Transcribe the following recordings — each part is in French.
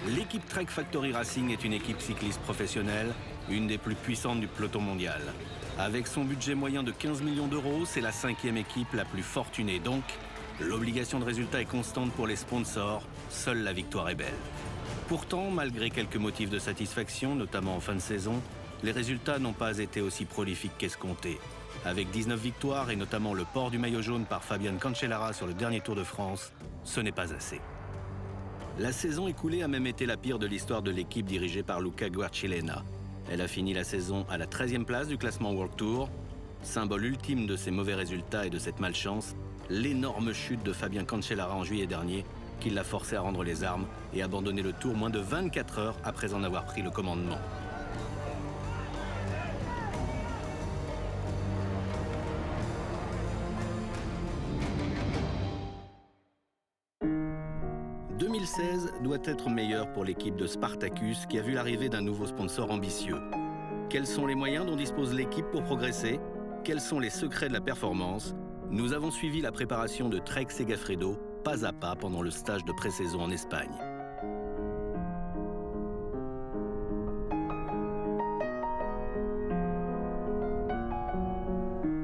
L'équipe Trek Factory Racing est une équipe cycliste professionnelle, une des plus puissantes du peloton mondial. Avec son budget moyen de 15 millions d'euros, c'est la 5e équipe la plus fortunée. Donc, l'obligation de résultat est constante pour les sponsors, seule la victoire est belle. Pourtant, malgré quelques motifs de satisfaction, notamment en fin de saison, les résultats n'ont pas été aussi prolifiques qu'escomptés. Avec 19 victoires et notamment le port du maillot jaune par Fabian Cancellara sur le dernier Tour de France, ce n'est pas assez. La saison écoulée a même été la pire de l'histoire de l'équipe dirigée par Luca Guercilena. Elle a fini la saison à la 13e place du classement World Tour. Symbole ultime de ces mauvais résultats et de cette malchance, l'énorme chute de Fabian Cancellara en juillet dernier, qui l'a forcé à rendre les armes et abandonner le Tour moins de 24 heures après en avoir pris le commandement. « 2016 doit être meilleur pour l'équipe de Spartacus qui a vu l'arrivée d'un nouveau sponsor ambitieux. Quels sont les moyens dont dispose l'équipe pour progresser? Quels sont les secrets de la performance? Nous avons suivi la préparation de Trek Segafredo pas à pas pendant le stage de pré-saison en Espagne.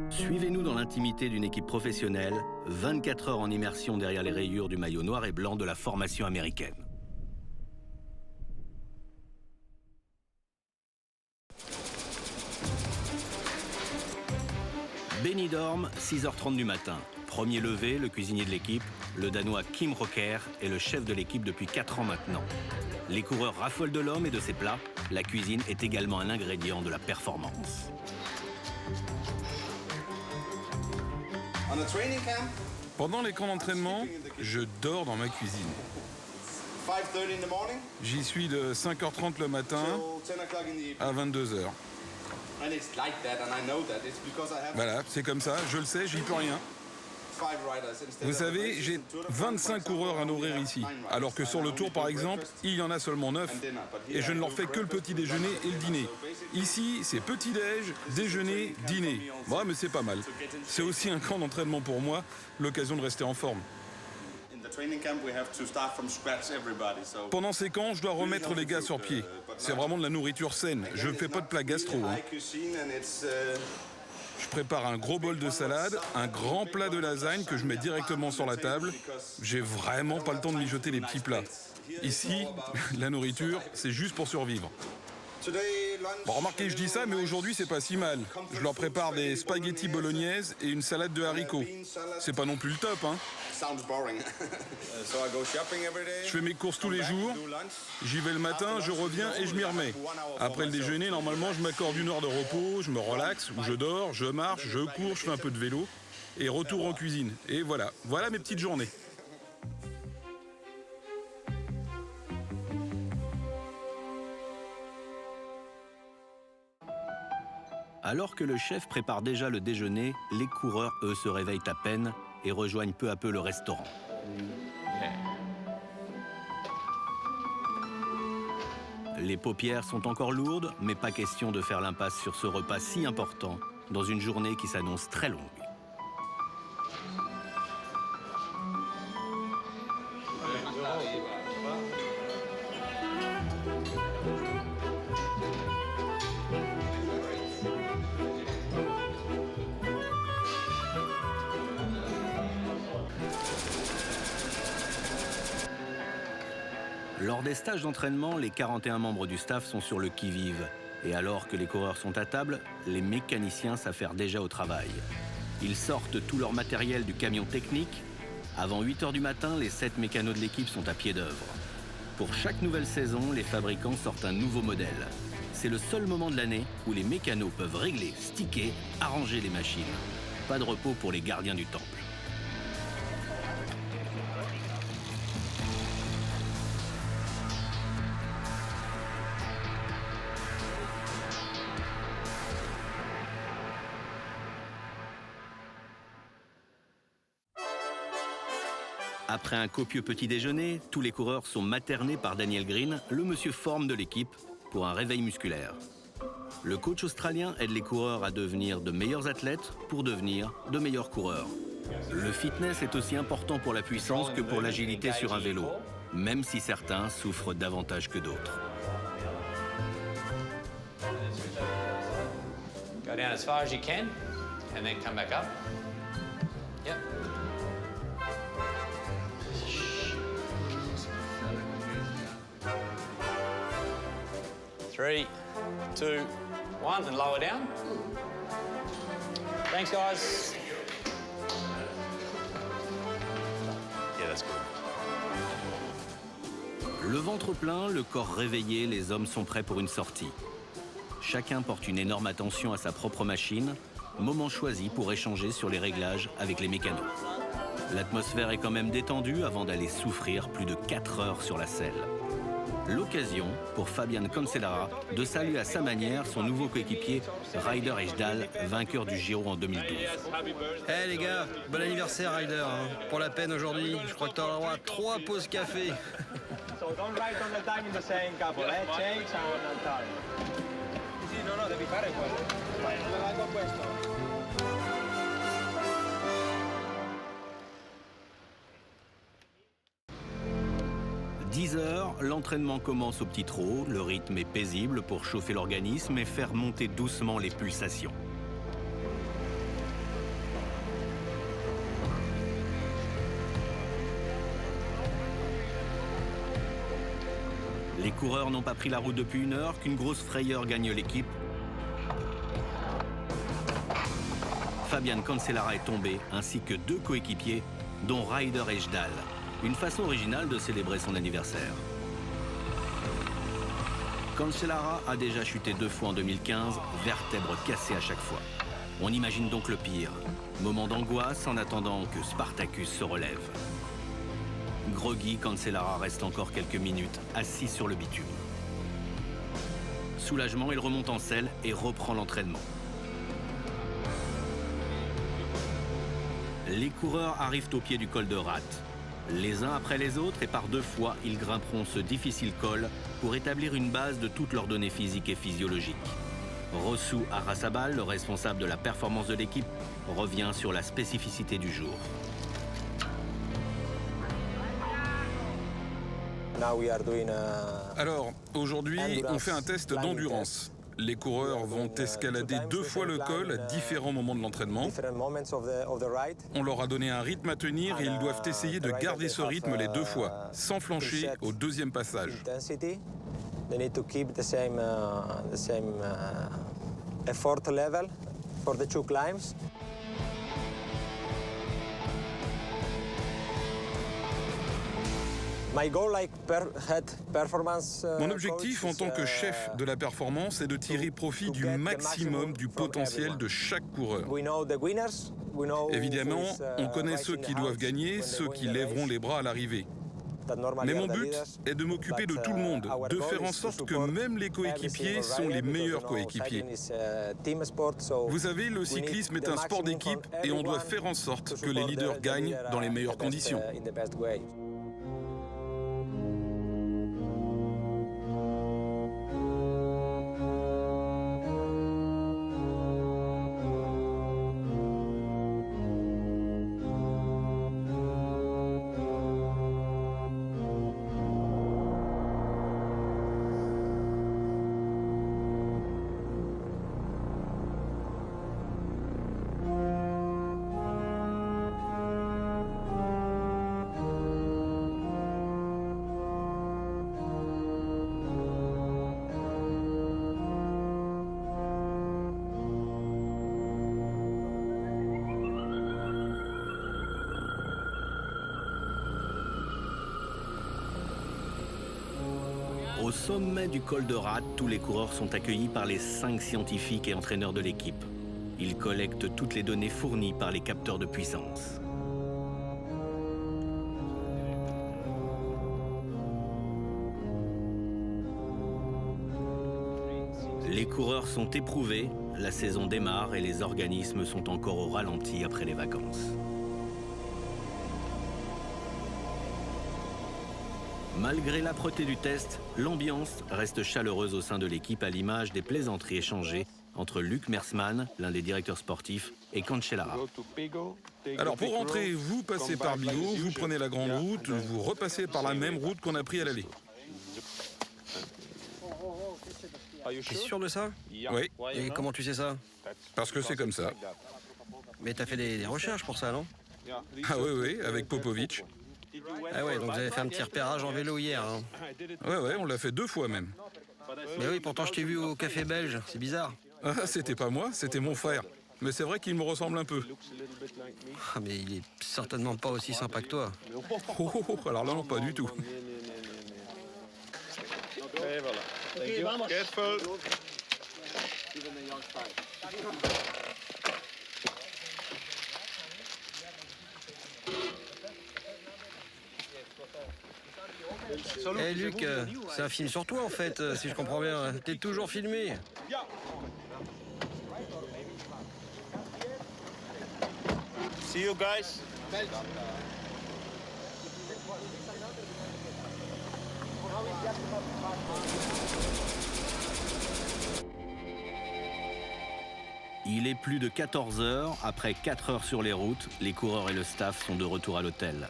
Suivez-nous dans l'intimité d'une équipe professionnelle, 24 heures en immersion derrière les rayures du maillot noir et blanc de la formation américaine. Benidorm, 6h30 du matin. Premier levé, le cuisinier de l'équipe, le Danois Kim Rocker, est le chef de l'équipe depuis 4 ans maintenant. Les coureurs raffolent de l'homme et de ses plats. La cuisine est également un ingrédient de la performance. Pendant les camps d'entraînement, je dors dans ma cuisine. J'y suis de 5h30 le matin à 22h. Voilà, c'est comme ça, je le sais, j'y peux rien. Vous savez, j'ai 25 coureurs à nourrir ici, alors que sur le Tour, par exemple, il y en a seulement 9. Et je ne leur fais que le petit déjeuner et le dîner. Ici, c'est petit-déj, déjeuner, dîner. Ouais, mais c'est pas mal. C'est aussi un camp d'entraînement pour moi, l'occasion de rester en forme. Pendant ces camps, je dois remettre les gars sur pied. C'est vraiment de la nourriture saine. Je ne fais pas de plat gastro. Je prépare un gros bol de salade, un grand plat de lasagne que je mets directement sur la table. J'ai vraiment pas le temps de mijoter les petits plats. Ici, la nourriture, c'est juste pour survivre. Bon, remarquez, je dis ça, mais aujourd'hui, c'est pas si mal. Je leur prépare des spaghettis bolognaises et une salade de haricots. C'est pas non plus le top, hein. Je fais mes courses tous les jours. J'y vais le matin, je reviens et je m'y remets. Après le déjeuner, normalement, je m'accorde 1 heure de repos, je me relaxe, ou je dors, je marche, je cours, je fais un peu de vélo. Et retour en cuisine. Et voilà, voilà mes petites journées. Alors que le chef prépare déjà le déjeuner, les coureurs, eux, se réveillent à peine et rejoignent peu à peu le restaurant. Les paupières sont encore lourdes, mais pas question de faire l'impasse sur ce repas si important dans une journée qui s'annonce très longue. Lors des stages d'entraînement, les 41 membres du staff sont sur le qui-vive. Et alors que les coureurs sont à table, les mécaniciens s'affairent déjà au travail. Ils sortent tout leur matériel du camion technique. Avant 8 h du matin, les 7 mécanos de l'équipe sont à pied d'œuvre. Pour chaque nouvelle saison, les fabricants sortent un nouveau modèle. C'est le seul moment de l'année où les mécanos peuvent régler, sticker, arranger les machines. Pas de repos pour les gardiens du temple. Après un copieux petit déjeuner, tous les coureurs sont maternés par Daniel Green, le monsieur forme de l'équipe, pour un réveil musculaire. Le coach australien aide les coureurs à devenir de meilleurs athlètes pour devenir de meilleurs coureurs. Le fitness est aussi important pour la puissance que pour l'agilité sur un vélo. même si certains souffrent davantage que d'autres. Go down as far as you can, and then come back up. Yep. 3, 2, 1, and lower down. Thanks, guys. Yeah, that's good. Le ventre plein, le corps réveillé, les hommes sont prêts pour une sortie. Chacun porte une énorme attention à sa propre machine, moment choisi pour échanger sur les réglages avec les mécanos. L'atmosphère est quand même détendue avant d'aller souffrir plus de 4 heures sur la selle. L'occasion pour Fabian Cancellara de saluer à sa manière son nouveau coéquipier Ryder Hesjedal, vainqueur du Giro en 2012. Eh les gars, bon anniversaire Ryder, hein. Pour la peine aujourd'hui, je crois que tu auras le droit à 3 pauses café. So don't write on the time in the same couple, change and time. Sì, no, devi fare quello. Vai, vado a questo. 10 heures, l'entraînement commence au petit trot, le rythme est paisible pour chauffer l'organisme et faire monter doucement les pulsations. Les coureurs n'ont pas pris la route depuis 1 heure qu'une grosse frayeur gagne l'équipe. Fabian Cancellara est tombé, ainsi que 2 coéquipiers, dont Ryder Hesjedal. Une façon originale de célébrer son anniversaire. Cancellara a déjà chuté 2 fois en 2015, vertèbres cassées à chaque fois. On imagine donc le pire. Moment d'angoisse en attendant que Spartacus se relève. Groggy, Cancellara reste encore quelques minutes, assis sur le bitume. Soulagement, il remonte en selle et reprend l'entraînement. Les coureurs arrivent au pied du col de Rat. Les uns après les autres et par 2 fois, ils grimperont ce difficile col pour établir une base de toutes leurs données physiques et physiologiques. Rossou Arrasabal, le responsable de la performance de l'équipe, revient sur la spécificité du jour. Alors, aujourd'hui, on fait un test d'endurance. Les coureurs vont escalader 2 fois le col à différents moments de l'entraînement. On leur a donné un rythme à tenir et ils doivent essayer de garder ce rythme les 2 fois, sans flancher au 2e passage. Mon objectif en tant que chef de la performance est de tirer profit du maximum du potentiel de chaque coureur. Évidemment, on connaît ceux qui doivent gagner, ceux qui lèveront les bras à l'arrivée. Mais mon but est de m'occuper de tout le monde, de faire en sorte que même les coéquipiers sont les meilleurs coéquipiers. Vous savez, le cyclisme est un sport d'équipe et on doit faire en sorte que les leaders gagnent dans les meilleures conditions. Au sommet du col de Rat, tous les coureurs sont accueillis par les 5 scientifiques et entraîneurs de l'équipe. Ils collectent toutes les données fournies par les capteurs de puissance. Les coureurs sont éprouvés, la saison démarre et les organismes sont encore au ralenti après les vacances. Malgré l'âpreté du test, l'ambiance reste chaleureuse au sein de l'équipe à l'image des plaisanteries échangées entre Luc Mersman, l'un des directeurs sportifs, et Cancellara. Alors pour rentrer, vous passez par Bigot, vous prenez la grande route, vous repassez par la même route qu'on a pris à l'aller. T'es sûr de ça? Oui, Et comment tu sais ça? parce que c'est comme ça. Mais t'as fait des recherches pour ça, non? Ah oui, avec Popovic. Ah ouais, donc vous avez fait un petit repérage en vélo hier, hein. Ouais, on l'a fait 2 fois même. Mais oui, pourtant je t'ai vu au café belge, c'est bizarre. Ah, c'était pas moi, c'était mon frère. Mais c'est vrai qu'il me ressemble un peu. Ah, mais il est certainement pas aussi sympa que toi. Alors là, non, pas du tout. Et voilà. Thank you. Careful. Eh Luc, c'est un film sur toi en fait, si je comprends bien. T'es toujours filmé. See you guys. Il est plus de 14 heures. Après 4 heures sur les routes, les coureurs et le staff sont de retour à l'hôtel.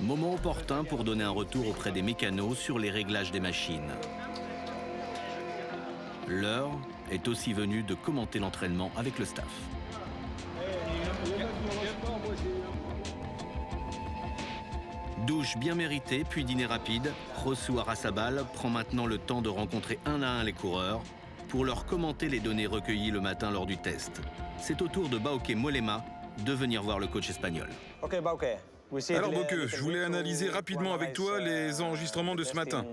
Moment opportun pour donner un retour auprès des mécanos sur les réglages des machines. L'heure est aussi venue de commenter l'entraînement avec le staff. Douche bien méritée, puis dîner rapide. Josu Arrazabal prend maintenant le temps de rencontrer un à un les coureurs pour leur commenter les données recueillies le matin lors du test. C'est au tour de Bauke Mollema de venir voir le coach espagnol. Ok, Bauke. Alors Bauke, je voulais analyser rapidement avec toi les enregistrements de ce matin.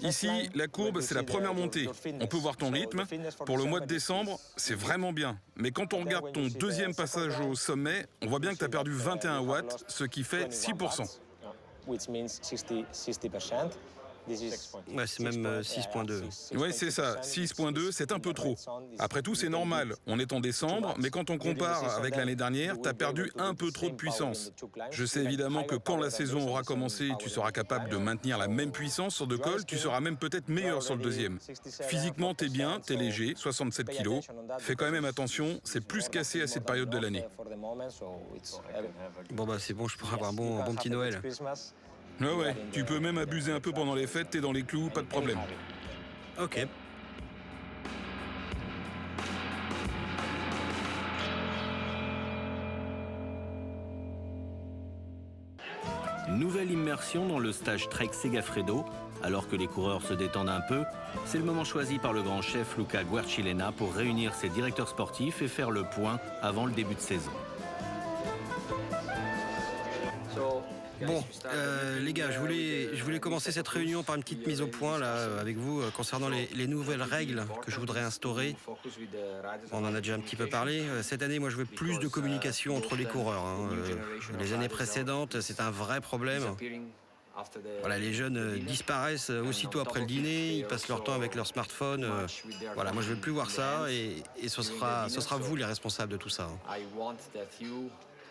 Ici, la courbe, c'est la première montée. On peut voir ton rythme. Pour le mois de décembre, c'est vraiment bien. Mais quand on regarde ton deuxième passage au sommet, on voit bien que tu as perdu 21 watts, ce qui fait 6%. Ouais, c'est même 6.2. Oui, c'est ça, 6.2, c'est un peu trop. Après tout, c'est normal. On est en décembre, mais quand on compare avec l'année dernière, tu as perdu un peu trop de puissance. Je sais évidemment que quand la saison aura commencé, tu seras capable de maintenir la même puissance sur 2 cols, tu seras même peut-être meilleur sur le deuxième. Physiquement, t'es bien, t'es léger, 67 kilos. Fais quand même attention, c'est plus cassé à cette période de l'année. Bon bah c'est bon, je pourrais avoir un bon petit Noël. Ouais, tu peux même abuser un peu pendant les fêtes, t'es dans les clous, pas de problème. Ok. Nouvelle immersion dans le stage Trek Segafredo. Alors que les coureurs se détendent un peu, c'est le moment choisi par le grand chef Luca Guercilena pour réunir ses directeurs sportifs et faire le point avant le début de saison. Bon, les gars, je voulais commencer cette réunion par une petite mise au point là, avec vous concernant les nouvelles règles que je voudrais instaurer. On en a déjà un petit peu parlé. Cette année, moi, je veux plus de communication entre les coureurs, hein. Les années précédentes, c'est un vrai problème. Voilà, les jeunes disparaissent aussitôt après le dîner, ils passent leur temps avec leur smartphone. Voilà, moi, je veux plus voir ça et ce sera vous les responsables de tout ça, hein.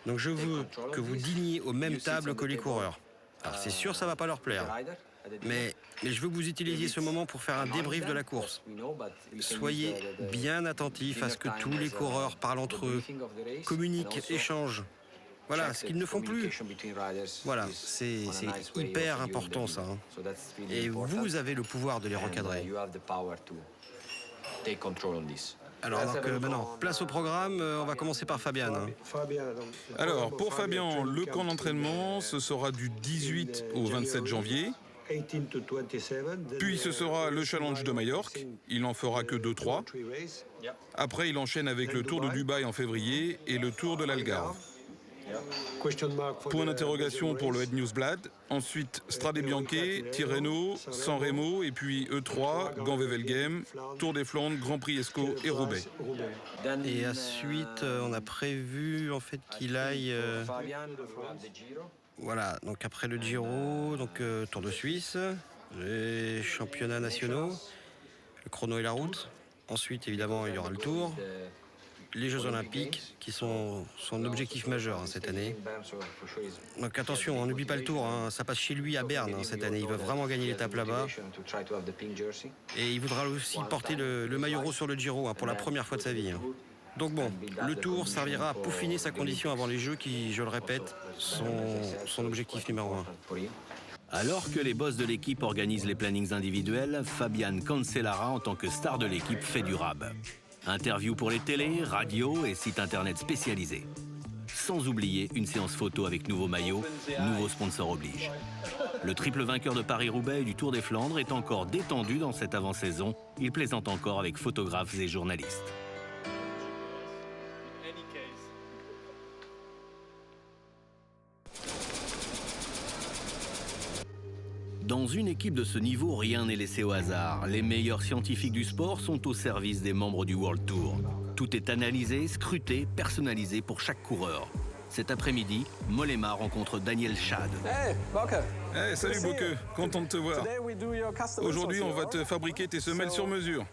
Donc je veux que vous dîniez aux mêmes tables que les coureurs. Alors c'est sûr, ça va pas leur plaire. Mais je veux que vous utilisiez ce moment pour faire un débrief de la course. Soyez bien attentifs à ce que tous les coureurs parlent entre eux, communiquent, échangent. Voilà, ce qu'ils ne font plus. Voilà, c'est hyper important ça, hein. Et vous avez le pouvoir de les recadrer. Alors donc, maintenant, place au programme, on va commencer par Fabian, hein. Alors, pour Fabien, le camp d'entraînement, ce sera du 18 au 27 janvier. Puis ce sera le challenge de Majorque, il n'en fera que 2-3. Après, il enchaîne avec le Tour de Dubaï en février et le Tour de l'Algarve. Point d'interrogation pour le Head Newsblad. Ensuite, Strade Bianche, Tirreno, San Remo et puis E3, Gand-Wevelgem, Tour des Flandres, Grand Prix Escaut et Roubaix. Et ensuite, on a prévu en fait qu'il aille... Voilà, donc après le Giro, donc Tour de Suisse, les championnats nationaux, le chrono et la route. Ensuite, évidemment, il y aura le Tour. Les Jeux Olympiques, qui sont son objectif majeur, hein, cette année. Donc attention, on n'oublie pas le Tour, hein, ça passe chez lui à Berne, hein, cette année. Il veut vraiment gagner l'étape là-bas. Et il voudra aussi porter le maillot rose sur le Giro, hein, pour la première fois de sa vie, hein. Donc bon, le tour servira à peaufiner sa condition avant les Jeux qui, je le répète, sont son objectif numéro 1. Alors que les boss de l'équipe organisent les plannings individuels, Fabian Cancellara, en tant que star de l'équipe, fait du rab. Interview pour les télés, radios et sites internet spécialisés. Sans oublier une séance photo avec nouveau maillot, nouveau sponsor oblige. Le triple vainqueur de Paris-Roubaix et du Tour des Flandres est encore détendu dans cette avant-saison. Il plaisante encore avec photographes et journalistes. Dans une équipe de ce niveau, rien n'est laissé au hasard. Les meilleurs scientifiques du sport sont au service des membres du World Tour. Tout est analysé, scruté, personnalisé pour chaque coureur. Cet après-midi, Mollema rencontre Daniel Schad. Hey, Bocke. Hey, salut Bocke, content de te voir. Aujourd'hui, on va te fabriquer tes semelles sur mesure.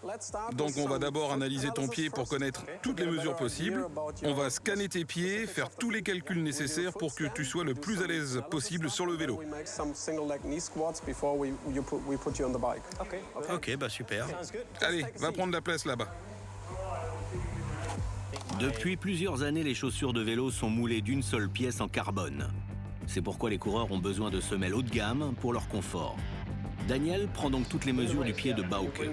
Donc on va d'abord analyser ton pied pour connaître toutes les mesures possibles. On va scanner tes pieds, faire tous les calculs nécessaires pour que tu sois le plus à l'aise possible sur le vélo. Ok, bah super. Allez, va prendre la place là-bas. Depuis plusieurs années, les chaussures de vélo sont moulées d'une seule pièce en carbone. C'est pourquoi les coureurs ont besoin de semelles haut de gamme pour leur confort. Daniel prend donc toutes les mesures du pied de Bauke.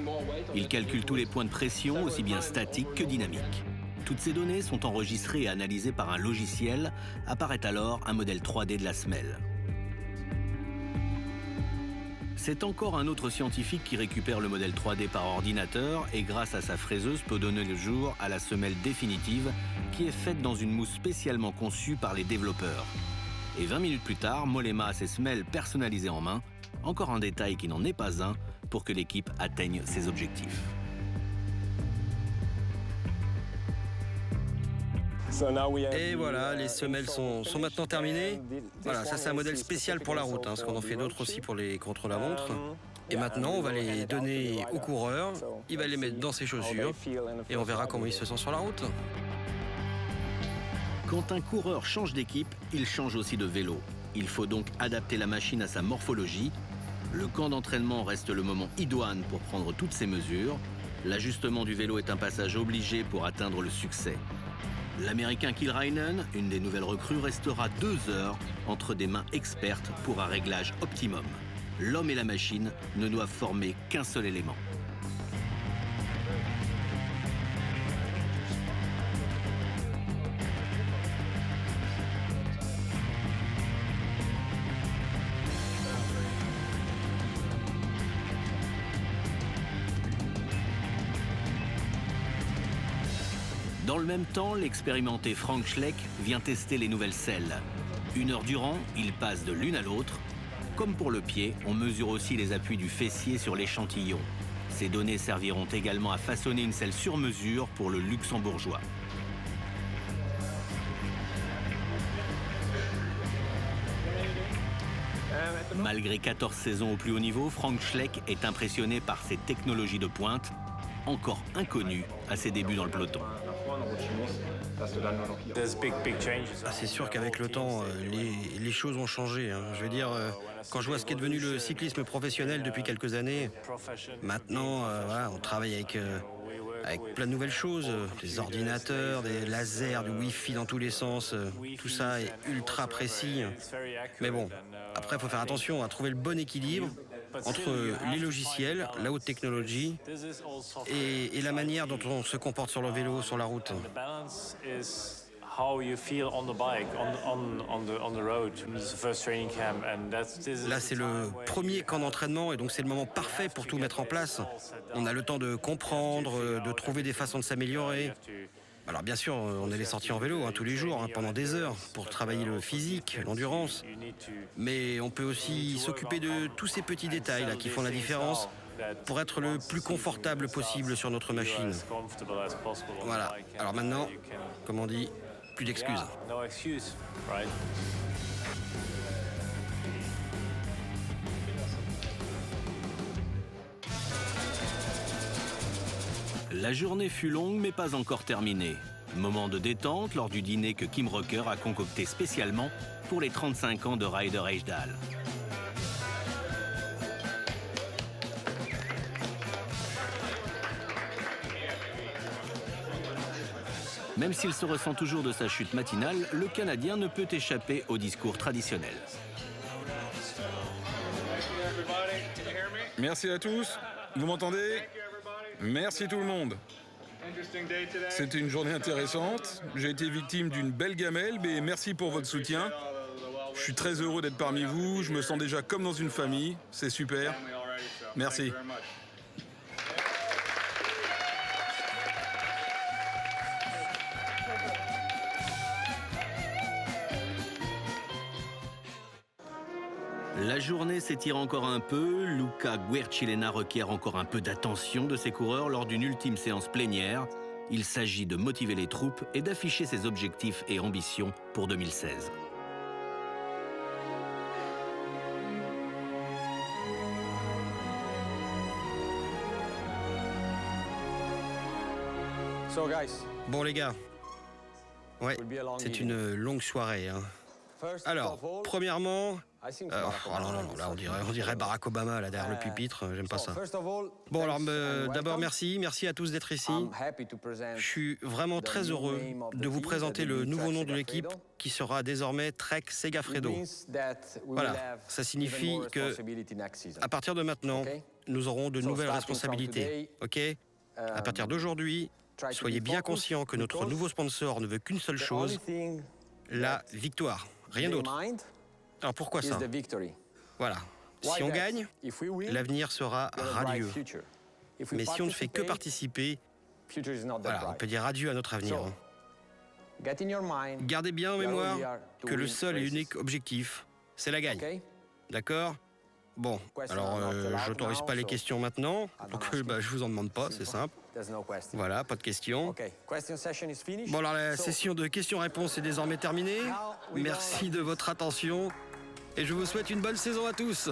Il calcule tous les points de pression, aussi bien statiques que dynamiques. Toutes ces données sont enregistrées et analysées par un logiciel. Apparaît alors un modèle 3D de la semelle. C'est encore un autre scientifique qui récupère le modèle 3D par ordinateur et grâce à sa fraiseuse peut donner le jour à la semelle définitive qui est faite dans une mousse spécialement conçue par les développeurs. Et 20 minutes plus tard, Mollema a ses semelles personnalisées en main. Encore un détail qui n'en est pas un pour que l'équipe atteigne ses objectifs. Et voilà, les semelles sont maintenant terminées. Voilà, ça c'est un modèle spécial pour la route, parce qu'on en fait d'autres aussi pour les contre-la-montre. Et maintenant, on va les donner au coureur, il va les mettre dans ses chaussures, et on verra comment il se sent sur la route. Quand un coureur change d'équipe, il change aussi de vélo. Il faut donc adapter la machine à sa morphologie. Le camp d'entraînement reste le moment idoine pour prendre toutes ces mesures. L'ajustement du vélo est un passage obligé pour atteindre le succès. L'Américain Kilrainen, une des nouvelles recrues, restera 2 heures entre des mains expertes pour un réglage optimum. L'homme et la machine ne doivent former qu'un seul élément. Dans le même temps, l'expérimenté Frank Schleck vient tester les nouvelles selles. 1 heure durant, il passe de l'une à l'autre. Comme pour le pied, on mesure aussi les appuis du fessier sur l'échantillon. Ces données serviront également à façonner une selle sur mesure pour le luxembourgeois. Malgré 14 saisons au plus haut niveau, Frank Schleck est impressionné par ses technologies de pointe, encore inconnues à ses débuts dans le peloton. C'est sûr qu'avec le temps, les choses ont changé. Je veux dire, quand je vois ce qu'est devenu le cyclisme professionnel depuis quelques années, maintenant, voilà, on travaille avec plein de nouvelles choses, des ordinateurs, des lasers, du Wi-Fi dans tous les sens, tout ça est ultra précis. Mais bon, après, il faut faire attention à trouver le bon équilibre entre les logiciels, la haute technologie et la manière dont on se comporte sur le vélo, sur la route. Là, c'est le premier camp d'entraînement et donc c'est le moment parfait pour tout mettre en place. On a le temps de comprendre, de trouver des façons de s'améliorer. Alors bien sûr, on est les sorties en vélo tous les jours, pendant des heures, pour travailler le physique, l'endurance. Mais on peut aussi s'occuper de tous ces petits détails là, qui font la différence pour être le plus confortable possible sur notre machine. Voilà, alors maintenant, comme on dit, plus d'excuses. La journée fut longue mais pas encore terminée. Moment de détente lors du dîner que Kim Rocker a concocté spécialement pour les 35 ans de Ryder Hejsdal. Même s'il se ressent toujours de sa chute matinale, le Canadien ne peut échapper au discours traditionnel. Merci à tous. Vous m'entendez? Merci tout le monde. C'était une journée intéressante. J'ai été victime d'une belle gamelle, mais merci pour votre soutien. Je suis très heureux d'être parmi vous. Je me sens déjà comme dans une famille. C'est super. Merci. La journée s'étire encore un peu. Luca Guercilena requiert encore un peu d'attention de ses coureurs lors d'une ultime séance plénière. Il s'agit de motiver les troupes et d'afficher ses objectifs et ambitions pour 2016. Bon les gars, ouais, c'est une longue soirée. Hein. Alors, premièrement... oh non, là on dirait Barack Obama là derrière le pupitre, j'aime pas ça. Bon alors d'abord merci à tous d'être ici. Je suis vraiment très heureux de vous présenter le nouveau nom de l'équipe qui sera désormais Trek Segafredo. Voilà, ça signifie que à partir de maintenant, nous aurons de nouvelles responsabilités, ok? À partir d'aujourd'hui, soyez bien conscients que notre nouveau sponsor ne veut qu'une seule chose, la victoire, rien d'autre. Alors pourquoi ça? Voilà. Si on gagne, l'avenir sera radieux. Mais si on ne fait que participer, voilà, on peut dire adieu à notre avenir. Gardez bien en mémoire que le seul et unique objectif, c'est la gagne. D'accord? Bon, alors je n'autorise pas les questions maintenant, donc je vous en demande pas, c'est simple. Voilà, pas de questions. Bon alors la session de questions-réponses est désormais terminée. Merci de votre attention et je vous souhaite une bonne saison à tous.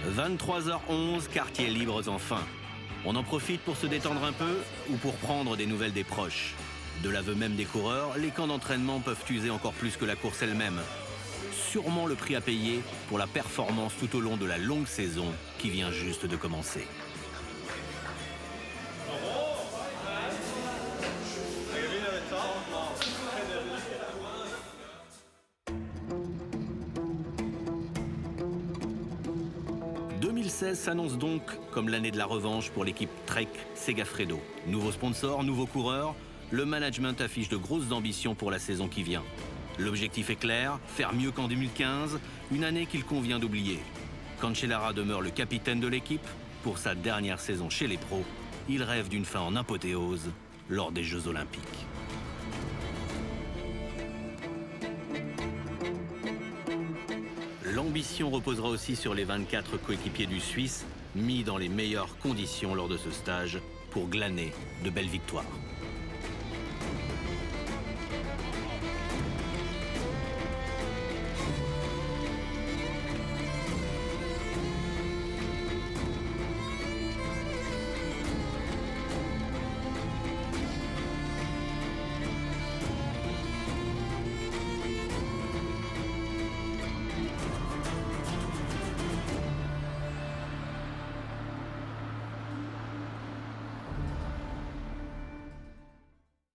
« 23h11, quartiers libres enfin. On en profite pour se détendre un peu ou pour prendre des nouvelles des proches. De l'aveu même des coureurs, les camps d'entraînement peuvent user encore plus que la course elle-même. Sûrement le prix à payer pour la performance tout au long de la longue saison qui vient juste de commencer. « 2016 s'annonce donc comme l'année de la revanche pour l'équipe Trek Segafredo. Nouveau sponsor, nouveau coureur, le management affiche de grosses ambitions pour la saison qui vient. L'objectif est clair, faire mieux qu'en 2015, une année qu'il convient d'oublier. Cancellara demeure le capitaine de l'équipe. Pour sa dernière saison chez les pros, il rêve d'une fin en apothéose lors des Jeux Olympiques. L'ambition reposera aussi sur les 24 coéquipiers du Suisse, mis dans les meilleures conditions lors de ce stage pour glaner de belles victoires.